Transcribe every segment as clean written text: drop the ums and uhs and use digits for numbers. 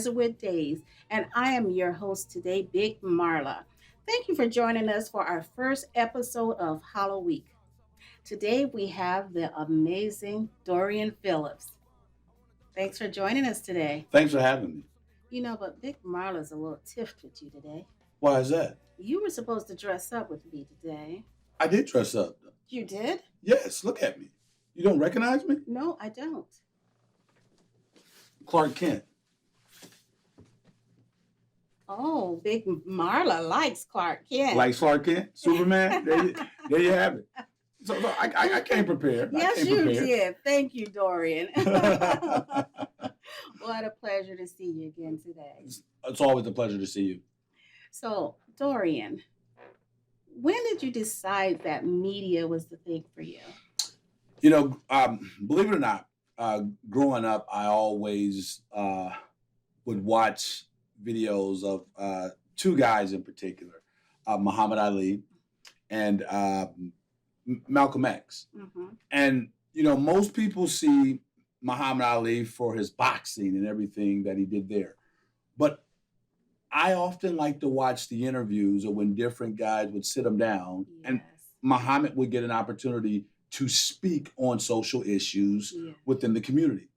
Jesuit Days, and I am your host today, Big Marla. Thank you for joining us for our first episode of Hollow Week. Today we have the amazing Dorian Philips. Thanks for joining us today. Thanks for having me. But Big Marla's a little tiffed with you today. Why is that? You were supposed to dress up with me today. I did dress up. You did? Yes, look at me. You don't recognize me? No, I don't. Clark Kent. Oh, Big Marla likes Clark Kent. Likes Clark Kent? Superman? There you have it. So I came prepared. Yes, you did. Thank you, Dorian. What a pleasure to see you again today. It's always a pleasure to see you. So, Dorian, when did you decide that media was the thing for you? Believe it or not, growing up, I always would watch videos of two guys in particular, Muhammad Ali and Malcolm X. Mm-hmm. And, most people see Muhammad Ali for his boxing and everything that he did there. But I often like to watch the interviews or when different guys would sit him down and Muhammad would get an opportunity to speak on social issues within the community.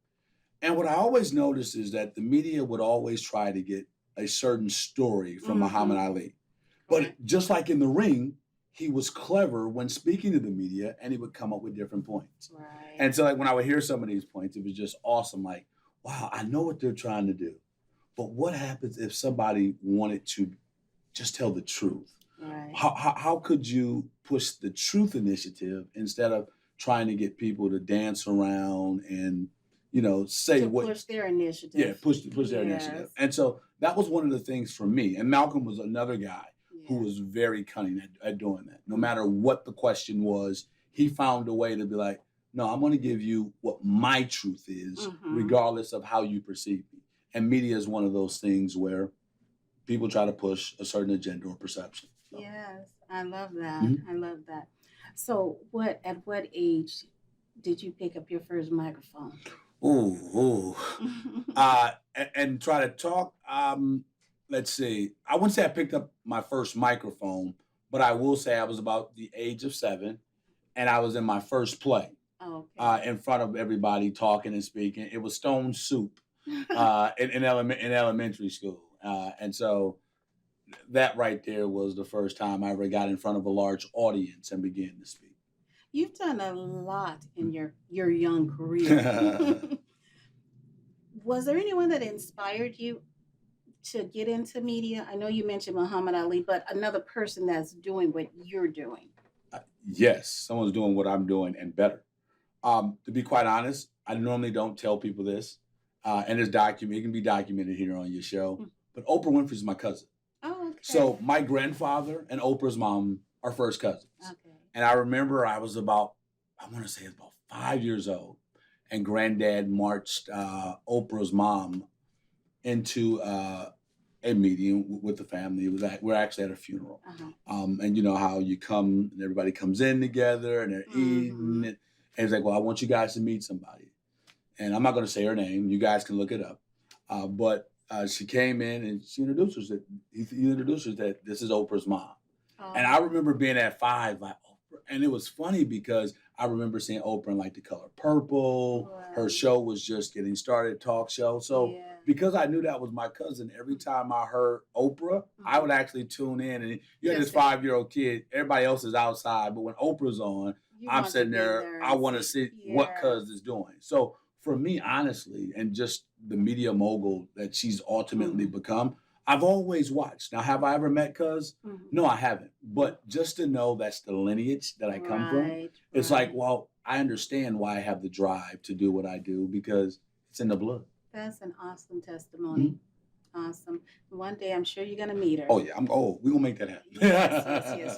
And what I always noticed is that the media would always try to get a certain story from Muhammad Ali. But just like in the ring, he was clever when speaking to the media and he would come up with different points. Right. And so like when I would hear some of these points, it was just awesome. Like, wow, I know what they're trying to do. But what happens if somebody wanted to just tell the truth? Right. How could you push the truth initiative instead of trying to get people to dance around and, say to what push their initiative. Yeah, push their initiative. And so that was one of the things for me. And Malcolm was another guy who was very cunning at doing that. No matter what the question was, he found a way to be like, no, I'm going to give you what my truth is, regardless of how you perceive me. And media is one of those things where people try to push a certain agenda or perception. So. Yes, I love that. I love that. So at what age did you pick up your first microphone? And try to talk. Let's see. I wouldn't say I picked up my first microphone, but I will say I was about the age of 7, and I was in my first play in front of everybody talking and speaking. It was Stone Soup in elementary school, and so that right there was the first time I ever got in front of a large audience and began to speak. You've done a lot in your young career. Was there anyone that inspired you to get into media? I know you mentioned Muhammad Ali, but another person that's doing what you're doing. Yes, someone's doing what I'm doing and better. To be quite honest, I normally don't tell people this, and it can be documented here on your show. But Oprah Winfrey's my cousin. Oh, okay. So my grandfather and Oprah's mom are first cousins. Okay. And I remember I want to say about 5 years old, and Granddad marched Oprah's mom into a meeting with the family. We're actually at a funeral. And you know how you come and everybody comes in together and they're eating. And he's like, well, I want you guys to meet somebody. And I'm not going to say her name. You guys can look it up. But she came in and he introduced us that this is Oprah's mom. And I remember being at 5, like, Oprah. And it was funny because I remember seeing Oprah in like The Color Purple. Wow. Her show was just getting started, talk show. So because I knew that was my cousin, every time I heard Oprah, I would actually tune in. And you had this 5-year-old kid, everybody else is outside. But when Oprah's on, I'm sitting there, I want to see what cuz is doing. So for me, honestly, and just the media mogul that she's ultimately become, I've always watched. Now, have I ever met cuz? No, I haven't. But just to know that's the lineage that I come from, it's like, well, I understand why I have the drive to do what I do because it's in the blood. That's an awesome testimony. Awesome. One day I'm sure you're going to meet her. Oh, yeah. We're going to make that happen. Yes.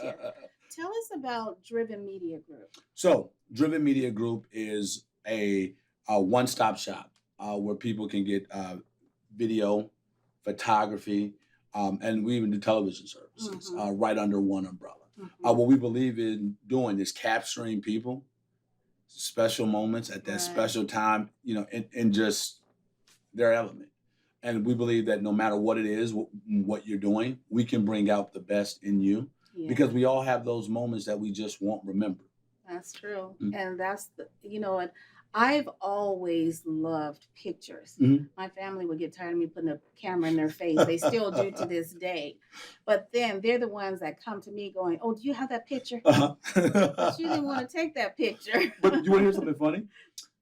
Tell us about Driven Media Group. So, Driven Media Group is a one-stop shop where people can get video, photography, and we even do television services right under one umbrella. What we believe in doing is capturing people, special moments at that special time, in just their element. And we believe that no matter what it is, what you're doing, we can bring out the best in you Yeah. because we all have those moments that we just won't remember. That's true. Mm. And that's and I've always loved pictures. Mhm. My family would get tired of me putting a camera in their face. They still do to this day. But then they're the ones that come to me going, "Oh, do you have that picture?" But you didn't want to take that picture. But you want to hear something funny?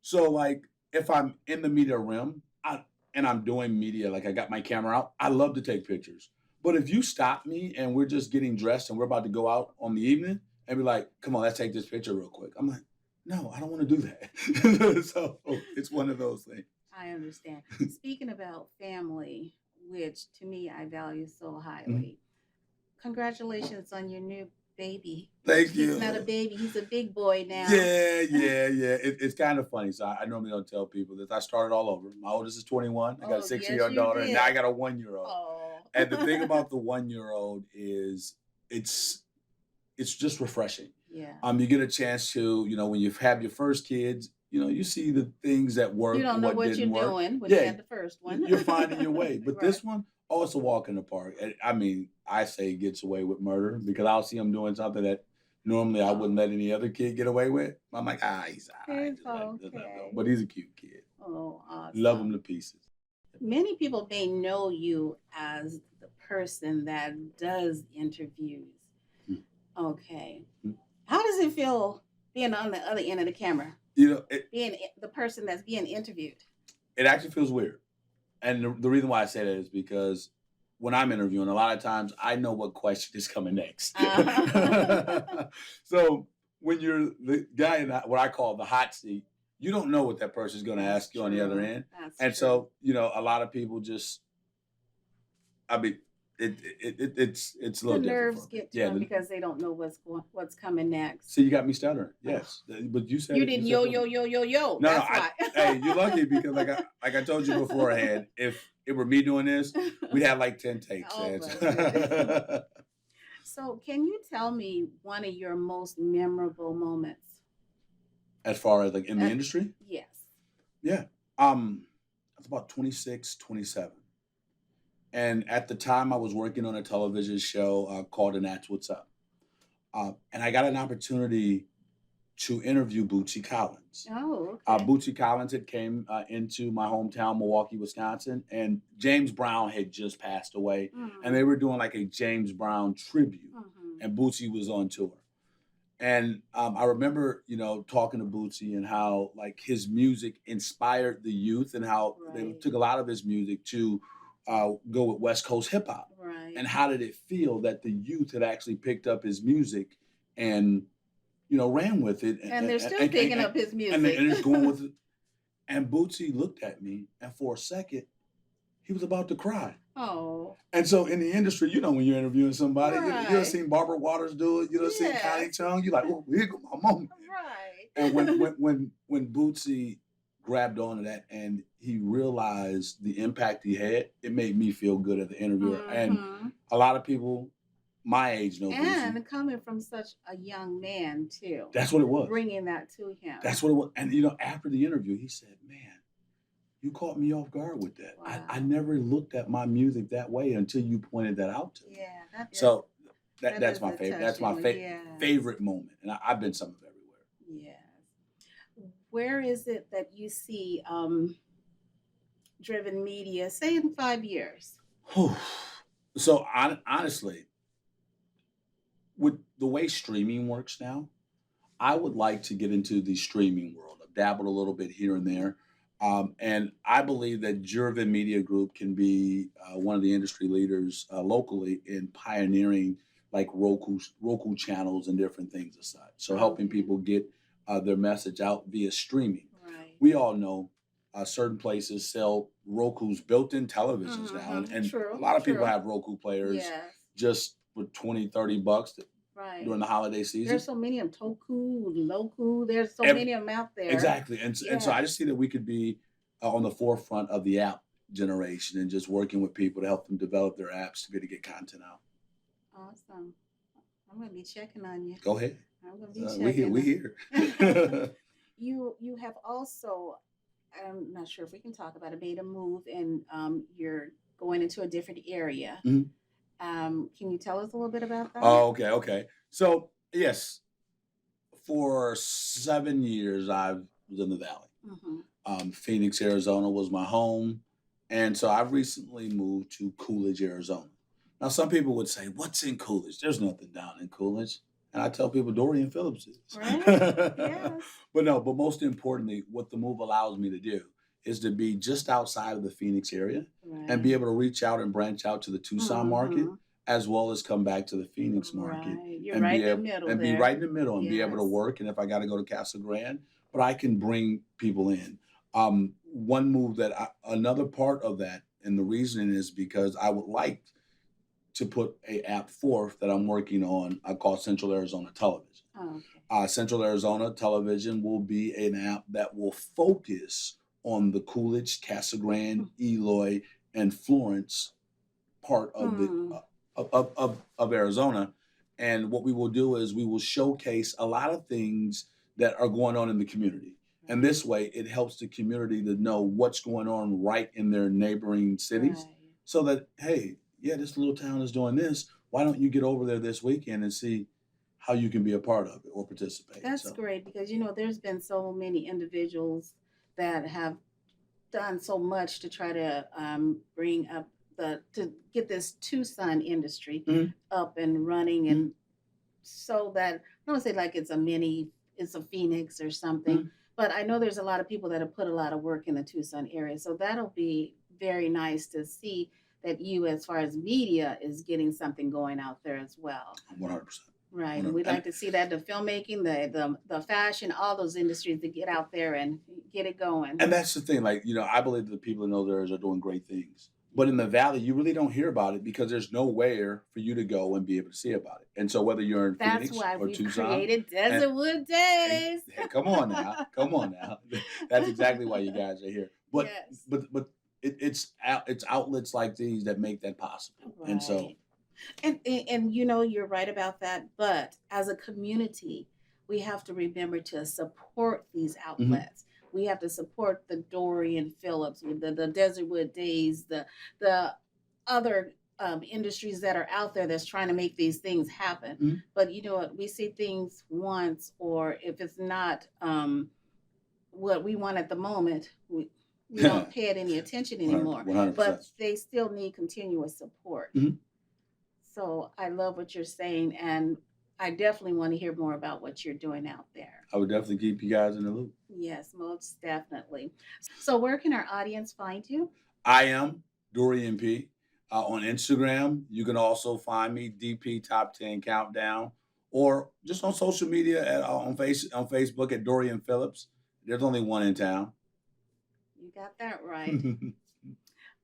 So, like, if I'm in the media realm and I'm doing media, like I got my camera out, I love to take pictures. But if you stop me and we're just getting dressed and we're about to go out on the evening and be like, come on, let's take this picture real quick. I'm like, no, I don't want to do that. So it's one of those things. I understand. Speaking about family, which to me I value so highly, Mhm. congratulations on your new baby. Thank He's not a you. baby, he's a big boy now. Yeah. It's kind of funny. So I normally don't tell people this. I started all over. My oldest is 21. I got a Oh, 6 year yes, old you daughter, and now I did. got a 1 year old. Oh. And the thing about the 1 year old is it's just refreshing. Yeah. You get a chance to, when you have your first kids, you see the things that work, You don't know what what you're didn't work. doing when you Yeah, had the first one. you're finding your way. But Right. this one, oh, it's a walk in the park. I mean, I say he gets away with murder because I'll see him doing something that normally I wouldn't let any other kid get away with. I'm like, he's all right. It's Just let him go. okay. But he's a cute kid. Oh, Love him awesome. to pieces. Many people may know you as the person that does interviews. Mm. Okay. Mm. How does it feel being on the other end of the camera? Being the person that's being interviewed. It actually feels weird. And the reason why I say that is because when I'm interviewing, a lot of times I know what question is coming next. So when you're the guy in what I call the hot seat, you don't know what that person is going to ask you on the other end. That's And true. so, a lot of people just, I mean, it's a The little different. nerves get to them because they don't know what's coming next. So you got me stuttering. Yes, but you said You it, didn't said yo. No, That's why. Hey, you're lucky because like I told you beforehand, if it were me doing this, we'd have like 10 takes. Oh, my goodness. So, can you tell me one of your most memorable moments? As far as like in the industry? Yes. Yeah. I was about 26, 27. And at the time I was working on a television show called And That's What's Up. And I got an opportunity to interview Bootsy Collins. Oh, okay. Bootsy Collins had came into my hometown, Milwaukee, Wisconsin, and James Brown had just passed away, and they were doing like a James Brown tribute, and Bootsy was on tour. And I remember, talking to Bootsy and how like his music inspired the youth, and how they took a lot of his music to go with West Coast hip hop. Right. And how did it feel that the youth had actually picked up his music and ran with it, and they're still picking up his music, and it's going with it. And Bootsy looked at me, and for a second, he was about to cry. Oh. And so in the industry, when you're interviewing somebody, you ever seen Barbara Waters do it? You ever seen Connie Chung? You're like, oh, here go my moment. Right. And when Bootsy grabbed onto that and he realized the impact he had, it made me feel good as the interviewer. And a lot of people my age know and Bootsy. Coming from such a young man too. That's what it was. Bringing that to him. That's what it was. And after the interview, he said, "Man, you caught me off guard with that. Wow. I never looked at my music that way until you pointed that out to me." Yeah. That's my favorite. That's my favorite moment, and I've been some of everywhere. Yes. Where is it that you see Driven Media, say in 5 years? So honestly, with the way streaming works now, I would like to get into the streaming world. I've dabbled a little bit here and there. And I believe that Driven Media Group can be one of the industry leaders locally in pioneering like Roku channels and different things aside. So helping people get their message out via streaming. Right. We all know certain places sell Roku's built-in televisions now. And a lot of people have Roku players just for $20-$30 during the holiday season. There's so many of them, Toku, Loku. There's so many of them out there. Exactly. And so I just see that we could be on the forefront of the app generation and just working with people to help them develop their apps to be able to get content out. Awesome. I'm going to be checking on you. Go ahead. I'm going to be checking. We here. You have also I'm not sure if we can talk about it, made a move and you're going into a different area. Mhm. Can you tell us a little bit about that? Oh, okay, okay. So yes, for 7 years I was in the Valley. Mm-hmm. Phoenix, Arizona was my home. And so I recently moved to Coolidge, Arizona. Now, some people would say, what's in Coolidge? There's nothing down in Coolidge. And I tell people Dorian Philips is. Right? Yes. But no, but most importantly, what the move allows me to do is to be just outside of the Phoenix area and Right. be able to reach out and branch out to the Tucson market Mm-hmm. as well as come back to the Phoenix market Right. You're and right be in the able middle and be there. right in the middle and be able to Yes. work. And if I got to go to Casa Grande, but I can bring people in. One move another part of that, and the reason is because I would like to put a app forth that I'm working on. I call Central Arizona Television. Oh, okay. Central Arizona Television will be an app that will focus on the Coolidge, Casa Grande, Eloy, and Florence part of the Hmm. of Arizona. And what we will do is we will showcase a lot of things that are going on in the community. And this way, it helps the community to know what's going on right in their neighboring cities, Right. so that hey, yeah, this little town is doing this. Why don't you get over there this weekend and see how you can be a part of it or participate? That's So great because there's been so many individuals that have done so much to try to bring up to get this Tucson industry mhm, up and running, mhm, and so that I don't want to say like it's a Phoenix or something, mhm. but I know there's a lot of people that have put a lot of work in the Tucson area, so that'll be very nice to see that you, as far as media, is getting something going out there as well. 100%. Right, and 100. we'd like to see that the filmmaking, the fashion, all those industries to get out there and get it going. And that's the thing, like, I believe the people in those areas are doing great things. But in the valley, you really don't hear about it because there's nowhere for you to go and be able to see about it. And so whether you're in That's Phoenix why or we've Tucson, created and Desertwood and Days. hey, come on now, come on now. That's exactly why you guys are here. But Yes. it's outlets like these that make that possible. And so Right. And you're right about that, but as a community, we have to remember to support these mhm, outlets. We have to support the Dorian Phillips, with the Desertwood Days, the other industries that are out there that's trying to make these things happen. mhm. But you know what? We see things once, or if it's not what we want at the moment, we don't pay it any attention 100, anymore. 100%. But they still need continuous support. Mhm. So I love what you're saying, and I definitely want to hear more about what you're doing out there. I would definitely keep you guys in the loop. Yes, most definitely. So where can our audience find you? I am Dorian P. On Instagram, you can also find me DP Top 10 Countdown, or just on social media on Facebook at Dorian Philips. There's only one in town. You got that right.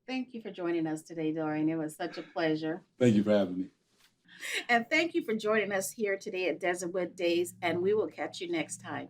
Thank you for joining us today, Dorian. It was such a pleasure. Thank you for having me. And thank you for joining us here today at Desertwood Days, and we will catch you next time.